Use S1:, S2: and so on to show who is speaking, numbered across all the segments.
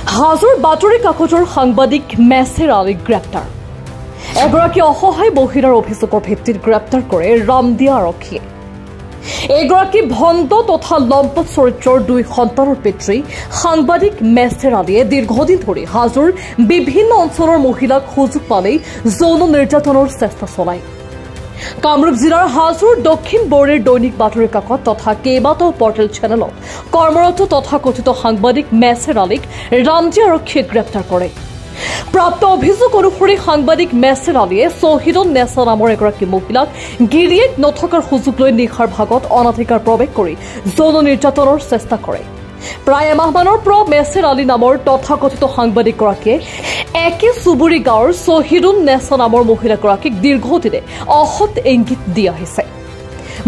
S1: হাজোৰ বাতৰি কাকতৰ সাংবাদিক মেছেৰ আলী গ্ৰেপ্তাৰ। এগৰাকী অসহায় মহিলাৰ অভিযোগৰ ভিত্তিত গ্ৰেপ্তাৰ কৰে ৰামদিয়া আৰক্ষীয়ে। এগৰাকী ভণ্ড তথা লম্পট চৰিত্ৰৰ 2 সন্তানৰ পিতৃ সাংবাদিক মেছেৰ আলীয়ে দীৰ্ঘদিন ধৰি হাজোৰ বিভিন্ন অঞ্চলৰ মহিলাক সুযোগ পালেই যৌন নিৰ্যাতনৰ চেষ্টা চলায়। কামৰূপ জিলাৰ হাজোৰ দক্ষিণ বড়িৰ দৈনিক বাতৰি কাকত তথা কেইবাটাও পৰ্টেল চেনেলত কৰ্মৰত তথাকথিত সাংবাদিক মেছেৰ আলীক ৰামদিয়া আৰক্ষীয়ে গ্ৰেপ্তাৰ কৰে। প্ৰাপ্ত অভিযোগ অনুসৰি সাংবাদিক মেছেৰ আলীয়ে শ্বহীদুন নেছা নামৰ এগৰাকী মহিলাক গিৰিয়েক নথকাৰ সুযোগ লৈ নিশাৰ ভাগত অনাধিকাৰ প্ৰৱেশ কৰি যৌন নিৰ্যাতনৰ চেষ্টা কৰে। প্ৰায় এমাহমানৰ পৰা মেছেৰ আলী নামৰ তথাকথিত সাংবাদিকগৰাকীয়ে একে চুবুৰী গাঁৱৰ শ্বহীদুন নেছা নামৰ মহিলাগৰাকীক দীৰ্ঘদিনে অসৎ ইংগিত দি আহিছে।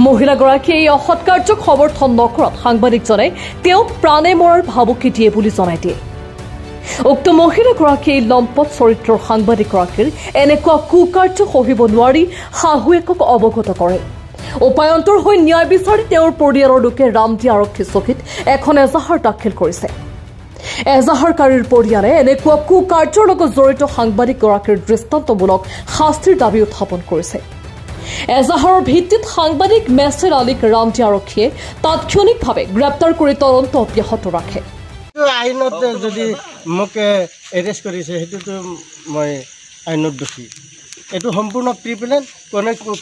S1: মহিলাগৰাকীয়ে এই অসৎ কাৰ্যক সমৰ্থন নকৰাত সাংবাদিকজনে তেওঁক প্ৰাণে মৰাৰ ভাবুকি দিয়ে বুলি জনাই দিয়ে। উক্ত মহিলাগৰাকীয়ে লম্পট চৰিত্ৰৰ সাংবাদিকগৰাকীৰ এনেকুৱা কুকাৰ্য সহিব নোৱাৰি শাহুৱেকক অৱগত কৰে। উপায়ন্তৰ হৈ ন্যায় বিচাৰি তেওঁৰ পৰিয়ালৰ লোকে ৰামদিয়া আৰক্ষী চকীত এখন এজাহাৰ দাখিল কৰিছে। এজাহাৰকাৰীৰ পৰিয়ালে এনেকুৱা কুকাৰ্যৰ লগত জড়িত সাংবাদিকগৰাকীৰ দৃষ্টান্তমূলক শাস্তিৰ দাবী উত্থাপন কৰিছে। এজাহাৰৰ ভিত্তিত সাংবাদিক মেছেৰ আলীক ৰামদিয়া আৰক্ষীয়ে তাৎক্ষণিকভাৱে গ্ৰেপ্তাৰ কৰি তদন্ত অব্যাহত ৰাখে।
S2: আইনত যদি মোক এৰেষ্ট কৰিছে সেইটোতো মই আইনত দোষী। এইটো সম্পূৰ্ণ প্ৰিপ্লেন,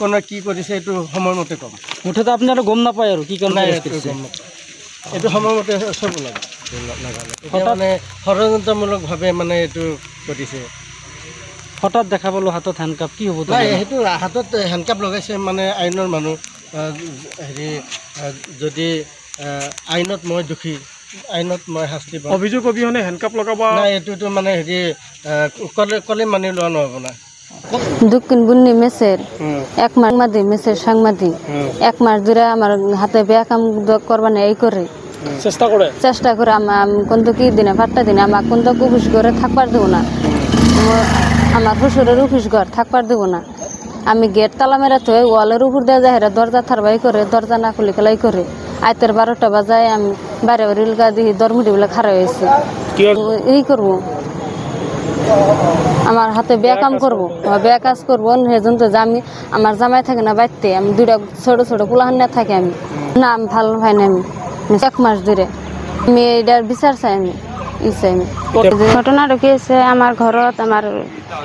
S2: কোনে কি কৰিছে এইটো সময়মতে ক'ম।
S3: মুঠতে আপুনি আৰু গম নাপায় আৰু কি কাৰণে
S2: এইটো সময়মতে চব লাগে মানে ষড়যন্ত্ৰমূলকভাৱে মানে এইটো কৰিছে।
S3: হঠাৎ দেখা পালোঁ হাতত হেণ্ডকাপ, কি হ'ব?
S2: নাই, সেইটো হাতত হেণ্ডকাপ লগাইছে মানে আইনৰ মানুহ। হেৰি যদি আইনত মই দোষী, আইনত মই শাস্তি পাম।
S4: অভিযোগ অবিহনে হেণ্ডকাপ লগাব
S2: নাই, এইটোতো মানে হেৰি ক'লে মানি লোৱা নহ'ব না।
S5: দক্ষিণ বুন্নি মেছের 1 মাস মাঝে মেছের সাংবাদিক 1 মাস ধরে আমার হাতে বেয়া কাম করবার এই করে চেষ্টা করে কিন্তু কি দিনে 5টা দিনে আমার কিন্তু অফিস ঘরে থাকবার দেবো না, আমার শ্বশুরের অফিস ঘর থাকবার দেবো না। আমি গেট তালা মেরা তো ওয়ালের উপর দেওয়া যায়, দরজা থারবাই করে, দরজা না খুলে খেলাই করে। আইতের 12টা বাজায় আমি বাইরে রিলগা দিয়ে দরমুটি বলে খারাপ হয়েছি। এই করবো, আমার হাতে বেয়া কাম করবো, বেয়া কাজ করবো। সেজন তো আমি আমার জামাই থাকে না বাড়িতে, আমি 2টা ছোট ছোট পোলাহান না থাকে। আমি না, আমি ভালো পাই না। আমি 1 মাস ধরে আমি এটার বিচার চাই। আমি ঘটনাটা কি হয়েছে, আমার ঘরত আমার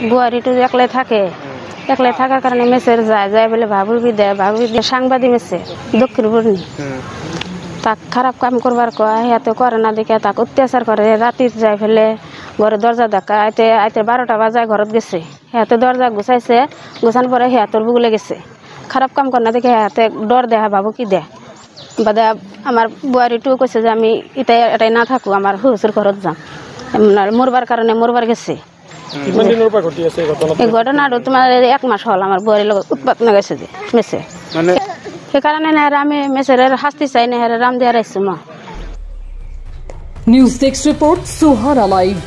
S5: বুয়ারিটো একলাই থাকে। একলাই থাকার কারণে মেসের যায় বলে ভাবুবি দেয় সাংবাদিক মেসে দক্ষিণ বর্ণী তাক খারাপ কাম করবার কয়, হাতে করে না দেখে তাকে অত্যাচার করে। রাতে যাই ফেলে ঘরে দরজা দেখা, আইতে 12টা বাজায় ঘরত গেছে। হাতে দরজা গুছাইছে, গুছান পরে হাতের বুগুলে গেছে। খারাপ কাম করে না দেখে হাতে ডর দেয়, ভাবো কি দেয় বাদে আমার বুয়ারিটিও কইছে যে আমি এটাই না থাকো, আমার শ্বশুর ঘরত যাম। মরবার কারণে মরবার গেছে। এই ঘটনাটা তোমার 1 মাস হল আমার বুয়ারির লগত উৎপাত না গেছে যে মেসে, সে কারণে না আমি মেসের শাস্তি চাই না, রামদিয়া রাইছো মা।
S1: News desk report, Suhana live.